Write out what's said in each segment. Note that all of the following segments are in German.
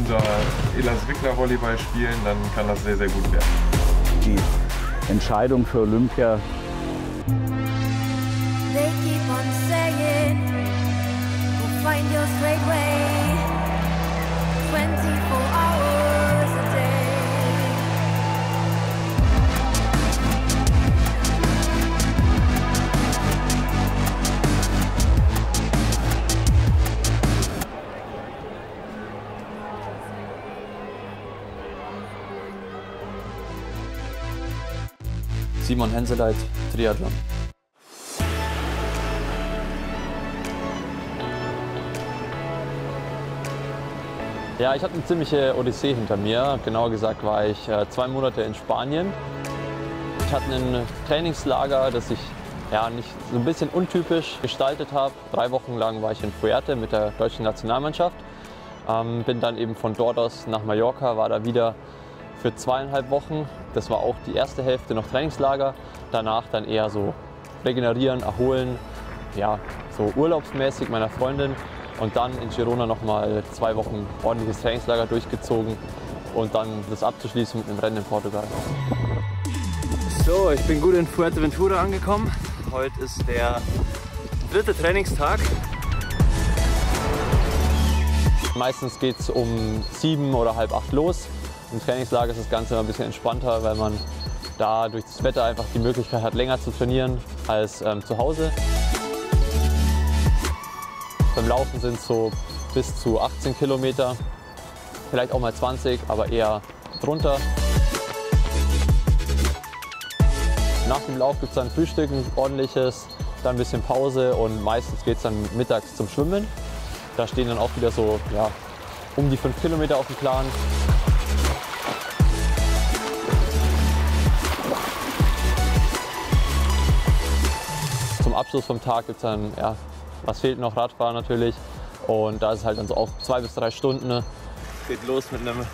unser Elas-Wickler-Volleyball spielen, dann kann das sehr, sehr gut werden. Die Entscheidung für Olympia. They keep on saying, go find your straight way, 24 hours a day. Simon Henseleit, Triathlon. Ja, ich hatte eine ziemliche Odyssee hinter mir. Genauer gesagt war ich 2 Monate in Spanien. Ich hatte ein Trainingslager, das ich nicht so ein bisschen untypisch gestaltet habe. 3 Wochen lang war ich in Fuerte mit der deutschen Nationalmannschaft. Bin dann eben von dort aus nach Mallorca, war da wieder für 2,5 Wochen. Das war auch die erste Hälfte noch Trainingslager. Danach dann eher so regenerieren, erholen, ja, so urlaubsmäßig meiner Freundin. Und dann in Girona nochmal 2 Wochen ordentliches Trainingslager durchgezogen und dann das abzuschließen mit einem Rennen in Portugal. So, ich bin gut in Fuerteventura angekommen. Heute ist der 3. Trainingstag. Meistens geht es um 7 oder halb 8 los. Im Trainingslager ist das Ganze immer ein bisschen entspannter, weil man da durch das Wetter einfach die Möglichkeit hat, länger zu trainieren als zu Hause. Beim Laufen sind es so bis zu 18 Kilometer, vielleicht auch mal 20, aber eher drunter. Nach dem Lauf gibt es dann Frühstück, ein ordentliches, dann ein bisschen Pause und meistens geht es dann mittags zum Schwimmen. Da stehen dann auch wieder so um die 5 Kilometer auf dem Plan. Zum Abschluss vom Tag gibt es dann, was fehlt noch? Radfahren natürlich. Und da ist es halt dann so auch 2 bis 3 Stunden. Es geht los mit einem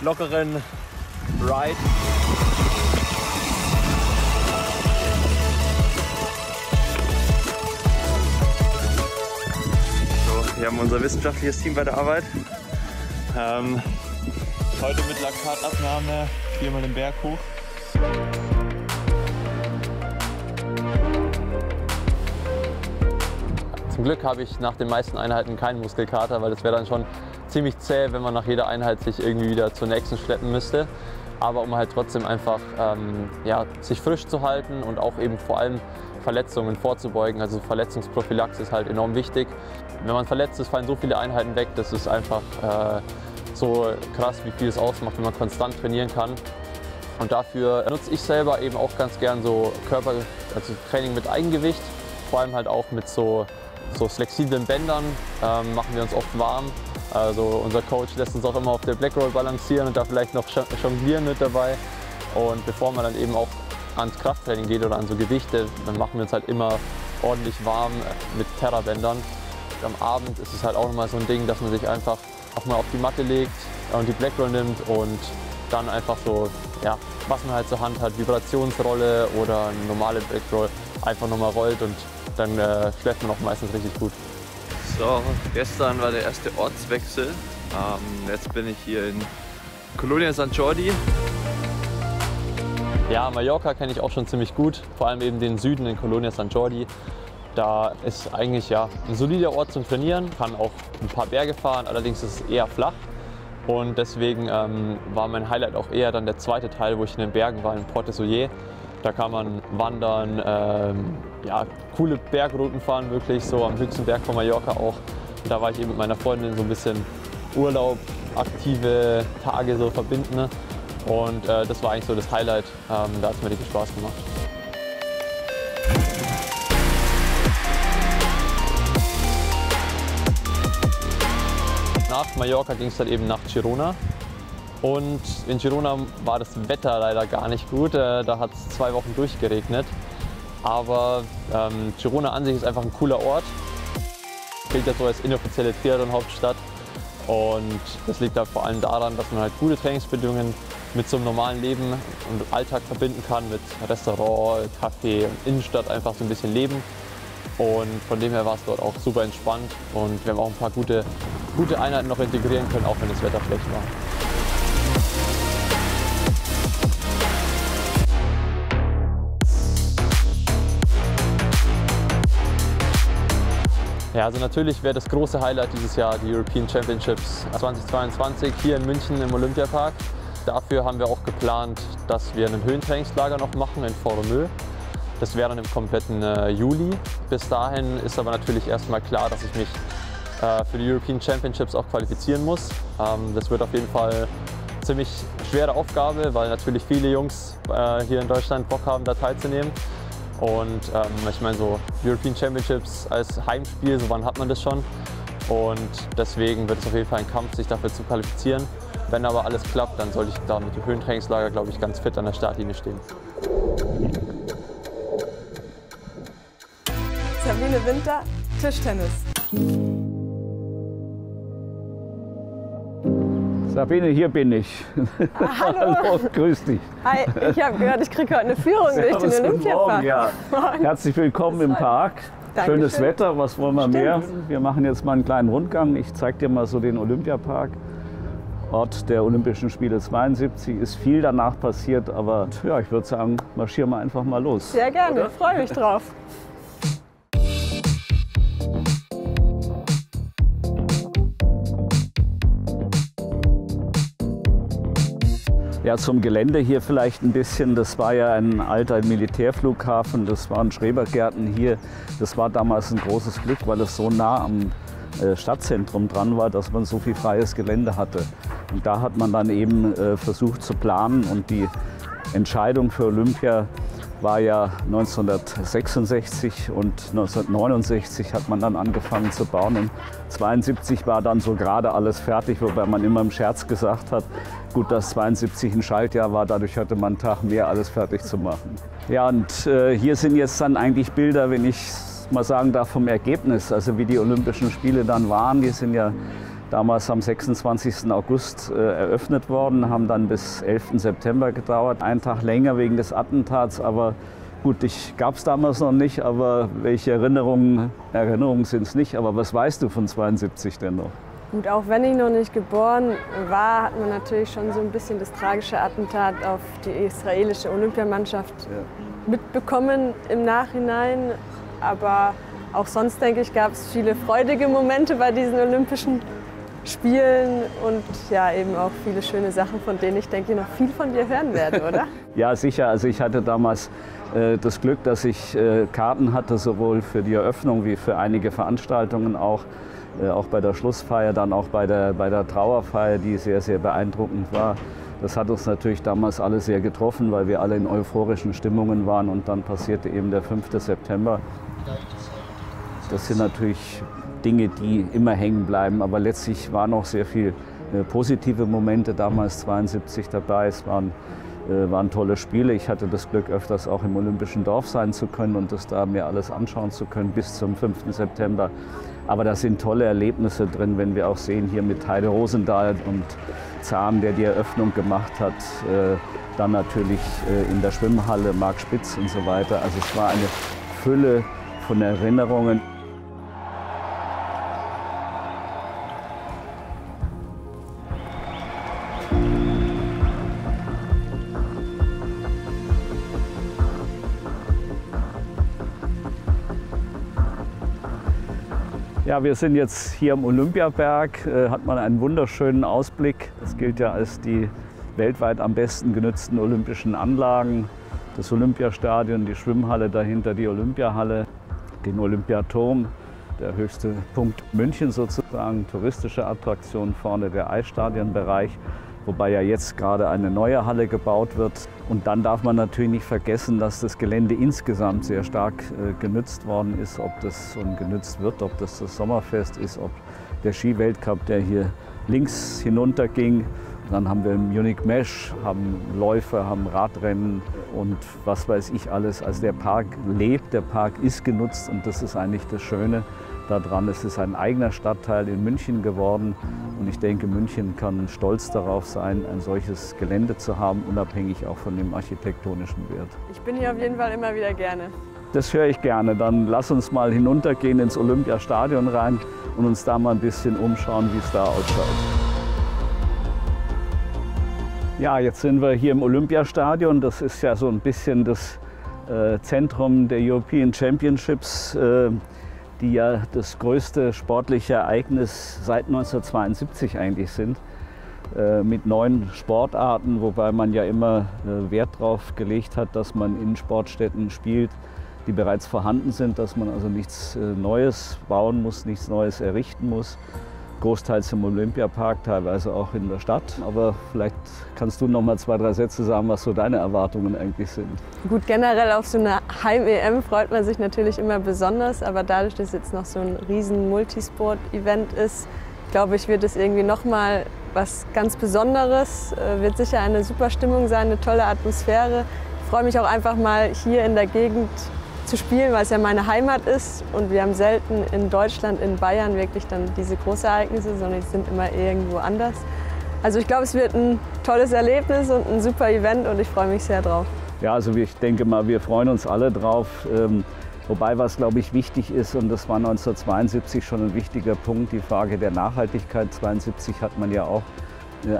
lockeren Ride. So, wir haben unser wissenschaftliches Team bei der Arbeit. Heute mit Laktatabnahme 4-mal den Berg hoch. Zum Glück habe ich nach den meisten Einheiten keinen Muskelkater, weil das wäre dann schon ziemlich zäh, wenn man nach jeder Einheit sich irgendwie wieder zur nächsten schleppen müsste. Aber um halt trotzdem einfach sich frisch zu halten und auch eben vor allem Verletzungen vorzubeugen. Also Verletzungsprophylaxe ist halt enorm wichtig. Wenn man verletzt ist, fallen so viele Einheiten weg. Das ist einfach so krass, wie viel es ausmacht, wenn man konstant trainieren kann. Und dafür nutze ich selber eben auch ganz gern so Training mit Eigengewicht. Vor allem halt auch mit so flexiblen Bändern machen wir uns oft warm. Also unser Coach lässt uns auch immer auf der Blackroll balancieren und da vielleicht noch jonglieren mit dabei. Und bevor man dann eben auch ans Krafttraining geht oder an so Gewichte, dann machen wir uns halt immer ordentlich warm mit Terrabändern. Am Abend ist es halt auch nochmal so ein Ding, dass man sich einfach auch mal auf die Matte legt und die Blackroll nimmt und dann einfach so, was man halt zur Hand hat, Vibrationsrolle oder eine normale Blackroll, einfach nochmal rollt und dann schläft man auch meistens richtig gut. So, gestern war der erste Ortswechsel. Jetzt bin ich hier in Colonia Sant Jordi. Ja, Mallorca kenne ich auch schon ziemlich gut, vor allem eben den Süden in Colonia Sant Jordi. Da ist eigentlich ein solider Ort zum Trainieren, kann auch ein paar Berge fahren, allerdings ist es eher flach. Und deswegen war mein Highlight auch eher dann der zweite Teil, wo ich in den Bergen war, in Port des Oyer. Da kann man wandern, coole Bergrouten fahren, wirklich so am höchsten Berg von Mallorca auch. Und da war ich eben mit meiner Freundin so ein bisschen Urlaub, aktive Tage so verbinden. Ne? Und das war eigentlich so das Highlight, da hat es mir richtig Spaß gemacht. Nach Mallorca ging es dann eben nach Girona. Und in Girona war das Wetter leider gar nicht gut. Da hat es 2 Wochen durchgeregnet. Aber Girona an sich ist einfach ein cooler Ort. Gilt ja so als inoffizielle Triathlon-Hauptstadt. Und das liegt halt vor allem daran, dass man halt gute Trainingsbedingungen mit so einem normalen Leben und Alltag verbinden kann, mit Restaurant, Café und Innenstadt einfach so ein bisschen leben. Und von dem her war es dort auch super entspannt und wir haben auch ein paar gute gute Einheiten noch integrieren können, auch wenn das Wetter schlecht war. Ja, also natürlich wäre das große Highlight dieses Jahr die European Championships 2022 hier in München im Olympiapark. Dafür haben wir auch geplant, dass wir ein Höhentrainingslager noch machen in Font-Romeu. Das wäre dann im kompletten Juli. Bis dahin ist aber natürlich erstmal klar, dass ich mich für die European Championships auch qualifizieren muss. Das wird auf jeden Fall eine ziemlich schwere Aufgabe, weil natürlich viele Jungs hier in Deutschland Bock haben, da teilzunehmen. Und ich meine, so European Championships als Heimspiel, so wann hat man das schon? Und deswegen wird es auf jeden Fall ein Kampf, sich dafür zu qualifizieren. Wenn aber alles klappt, dann sollte ich da mit dem Höhentrainingslager, glaube ich, ganz fit an der Startlinie stehen. Sabine Winter, Tischtennis. Sabine, hier bin ich. Hallo. Hallo, grüß dich. Hi, ich habe gehört, ich kriege heute eine Führung durch den Olympiapark. Ja. Herzlich willkommen im Park. Dankeschön. Schönes Wetter, was wollen wir Stimmt. mehr? Wir machen jetzt mal einen kleinen Rundgang. Ich zeige dir mal so den Olympiapark. Ort der Olympischen Spiele 72. Ist viel danach passiert, aber ja, ich würde sagen, marschieren wir einfach mal los. Sehr gerne, freue mich drauf. Ja, zum Gelände hier vielleicht ein bisschen. Das war ja ein alter Militärflughafen, das waren Schrebergärten hier. Das war damals ein großes Glück, weil es so nah am Stadtzentrum dran war, dass man so viel freies Gelände hatte. Und da hat man dann eben versucht zu planen und die Entscheidung für Olympia war ja 1966 und 1969 hat man dann angefangen zu bauen. Und 1972 war dann so gerade alles fertig, wobei man immer im Scherz gesagt hat, gut, dass 72 ein Schaltjahr war, dadurch hatte man einen Tag mehr, alles fertig zu machen. Ja, und hier sind jetzt dann eigentlich Bilder, wenn ich mal sagen darf, vom Ergebnis, also wie die Olympischen Spiele dann waren. Die sind ja damals am 26. August eröffnet worden, haben dann bis 11. September gedauert. Einen Tag länger wegen des Attentats, aber gut, ich gab es damals noch nicht, aber welche Erinnerungen sind es nicht. Aber was weißt du von 72 denn noch? Gut, auch wenn ich noch nicht geboren war, hat man natürlich schon so ein bisschen das tragische Attentat auf die israelische Olympiamannschaft mitbekommen im Nachhinein. Aber auch sonst, denke ich, gab es viele freudige Momente bei diesen Olympischen Spielen und ja, eben auch viele schöne Sachen, von denen ich denke, noch viel von dir hören werden, oder? Ja, sicher. Also ich hatte damals das Glück, dass ich Karten hatte, sowohl für die Eröffnung wie für einige Veranstaltungen auch bei der Schlussfeier, dann auch bei der Trauerfeier, die sehr, sehr beeindruckend war. Das hat uns natürlich damals alle sehr getroffen, weil wir alle in euphorischen Stimmungen waren und dann passierte eben der 5. September. Das sind natürlich Dinge, die immer hängen bleiben, aber letztlich waren auch sehr viele positive Momente damals 72 dabei. Es waren tolle Spiele. Ich hatte das Glück, öfters auch im Olympischen Dorf sein zu können und das da mir alles anschauen zu können bis zum 5. September. Aber da sind tolle Erlebnisse drin, wenn wir auch sehen hier mit Heide Rosendahl und Zahn, der die Eröffnung gemacht hat. Dann natürlich in der Schwimmhalle Marc Spitz und so weiter. Also es war eine Fülle von Erinnerungen. Ja, wir sind jetzt hier am Olympiaberg, hat man einen wunderschönen Ausblick. Das gilt ja als die weltweit am besten genutzten olympischen Anlagen. Das Olympiastadion, die Schwimmhalle dahinter, die Olympiahalle, den Olympiaturm, der höchste Punkt München sozusagen, touristische Attraktion vorne, der Eisstadionbereich, wobei ja jetzt gerade eine neue Halle gebaut wird. Und dann darf man natürlich nicht vergessen, dass das Gelände insgesamt sehr stark genutzt worden ist, ob das und genutzt wird, ob das Sommerfest ist, ob der Skiweltcup, der hier links hinunter ging. Dann haben wir Munich Mesh, haben Läufe, haben Radrennen und was weiß ich alles. Also der Park lebt, der Park ist genutzt und das ist eigentlich das Schöne daran. Es ist ein eigener Stadtteil in München geworden und ich denke, München kann stolz darauf sein, ein solches Gelände zu haben, unabhängig auch von dem architektonischen Wert. Ich bin hier auf jeden Fall immer wieder gerne. Das höre ich gerne. Dann lass uns mal hinuntergehen ins Olympiastadion rein und uns da mal ein bisschen umschauen, wie es da ausschaut. Ja, jetzt sind wir hier im Olympiastadion. Das ist ja so ein bisschen das Zentrum der European Championships, die ja das größte sportliche Ereignis seit 1972 eigentlich sind. Mit 9 Sportarten, wobei man ja immer Wert darauf gelegt hat, dass man in Sportstätten spielt, die bereits vorhanden sind, dass man also nichts Neues bauen muss, nichts Neues errichten muss. Großteils im Olympiapark, teilweise auch in der Stadt. Aber vielleicht kannst du noch mal 2, 3 Sätze sagen, was so deine Erwartungen eigentlich sind. Gut, generell auf so eine Heim-EM freut man sich natürlich immer besonders, aber dadurch, dass jetzt noch so ein riesen Multisport-Event ist, glaube ich, wird es irgendwie noch mal was ganz Besonderes. Wird sicher eine super Stimmung sein, eine tolle Atmosphäre. Ich freue mich auch einfach mal hier in der Gegend zu spielen, weil es ja meine Heimat ist und wir haben selten in Deutschland, in Bayern wirklich dann diese Großereignisse, sondern die sind immer irgendwo anders. Also ich glaube, es wird ein tolles Erlebnis und ein super Event und ich freue mich sehr drauf. Ja, also ich denke mal, wir freuen uns alle drauf. Wobei, was glaube ich wichtig ist, und das war 1972 schon ein wichtiger Punkt, die Frage der Nachhaltigkeit. 1972 hat man ja auch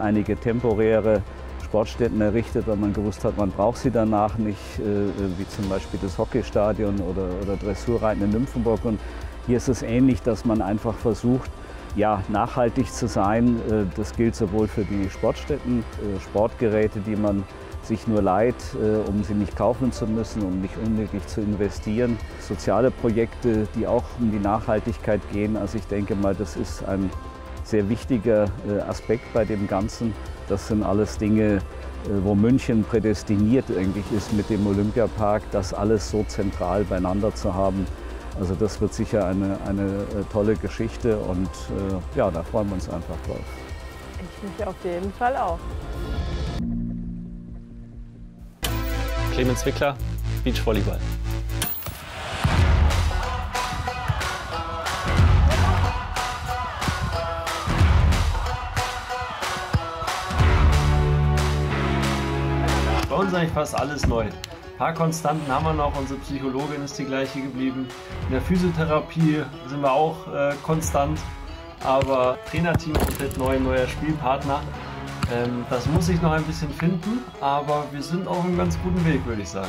einige temporäre Sportstätten errichtet, weil man gewusst hat, man braucht sie danach nicht, wie zum Beispiel das Hockeystadion oder Dressurreiten in Nymphenburg. Und hier ist es ähnlich, dass man einfach versucht, ja, nachhaltig zu sein. Das gilt sowohl für die Sportstätten, Sportgeräte, die man sich nur leiht, um sie nicht kaufen zu müssen, um nicht unnötig zu investieren. Soziale Projekte, die auch um die Nachhaltigkeit gehen. Also ich denke mal, das ist ein sehr wichtiger Aspekt bei dem Ganzen. Das sind alles Dinge, wo München prädestiniert eigentlich ist mit dem Olympiapark, das alles so zentral beieinander zu haben. Also das wird sicher eine tolle Geschichte und ja, da freuen wir uns einfach drauf. Ich mich auf jeden Fall auch. Clemens Wickler, Beachvolleyball. Bei uns ist eigentlich fast alles neu. Ein paar Konstanten haben wir noch, unsere Psychologin ist die gleiche geblieben. In der Physiotherapie sind wir auch konstant, aber Trainerteam komplett neu, neuer Spielpartner. Das muss ich noch ein bisschen finden, aber wir sind auf einem ganz guten Weg, würde ich sagen.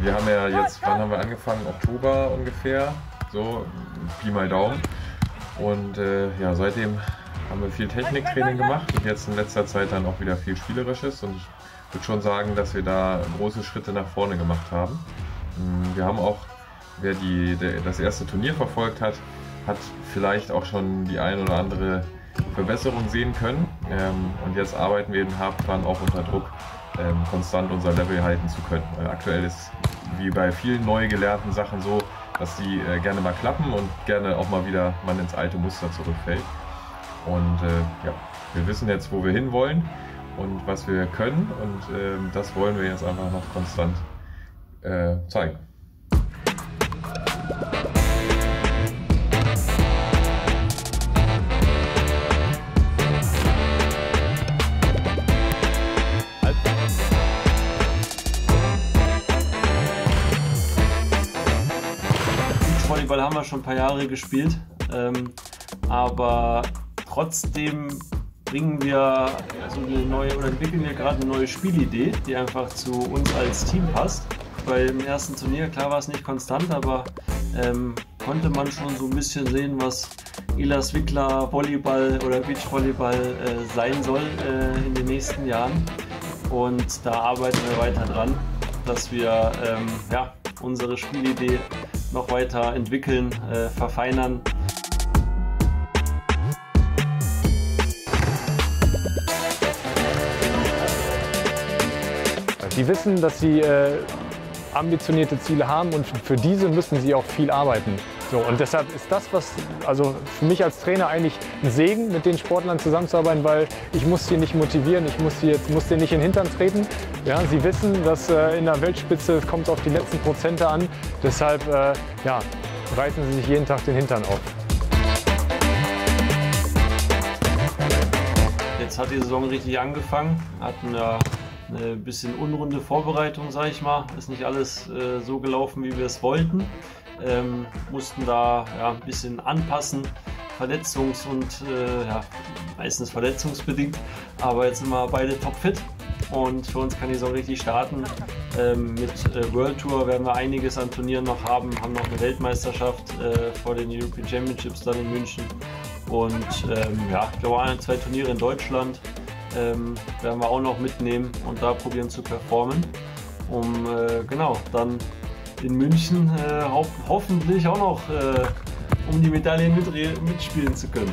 Wir haben ja jetzt, wann haben wir angefangen? Oktober ungefähr, so Pi mal Daumen. Und ja, seitdem haben wir viel Techniktraining gemacht und jetzt in letzter Zeit dann auch wieder viel Spielerisches. Und ich würde schon sagen, dass wir da große Schritte nach vorne gemacht haben. Wir haben auch, wer das erste Turnier verfolgt hat, hat vielleicht auch schon die ein oder andere Verbesserung sehen können. Und jetzt arbeiten wir eben hart dran, auch unter Druck, konstant unser Level halten zu können. Aktuell ist wie bei vielen neu gelernten Sachen so, dass die gerne mal klappen und gerne auch mal wieder man ins alte Muster zurückfällt. Und ja, wir wissen jetzt, wo wir hinwollen und was wir können und das wollen wir jetzt einfach noch konstant zeigen. Beachvolleyball haben wir schon ein paar Jahre gespielt, aber trotzdem bringen wir so eine neue oder entwickeln wir gerade eine neue Spielidee, die einfach zu uns als Team passt. Beim ersten Turnier, klar war es nicht konstant, aber konnte man schon so ein bisschen sehen, was Elas Wickler Volleyball oder Beachvolleyball sein soll in den nächsten Jahren. Und da arbeiten wir weiter dran, dass wir ja, unsere Spielidee noch weiter entwickeln, verfeinern. Die wissen, dass sie ambitionierte Ziele haben und für diese müssen sie auch viel arbeiten. So, und deshalb ist das, was also für mich als Trainer eigentlich ein Segen, mit den Sportlern zusammenzuarbeiten, weil ich muss sie nicht motivieren, ich muss denen nicht in den Hintern treten. Ja, sie wissen, dass in der Weltspitze kommt es auf die letzten Prozente an. Deshalb ja, reißen sie sich jeden Tag den Hintern auf. Jetzt hat die Saison richtig angefangen, hatten ja eine bisschen unrunde Vorbereitung, sage ich mal. Ist nicht alles so gelaufen, wie wir es wollten. Mussten da ja, ein bisschen anpassen, meistens verletzungsbedingt. Aber jetzt sind wir beide topfit und für uns kann die Saison richtig starten. Mit World Tour werden wir einiges an Turnieren noch haben noch eine Weltmeisterschaft vor den European Championships dann in München. Und ja, ich glaube 1, 2 Turniere in Deutschland werden wir auch noch mitnehmen und da probieren zu performen, um genau dann in München hoffentlich auch noch um die Medaillen mitspielen zu können.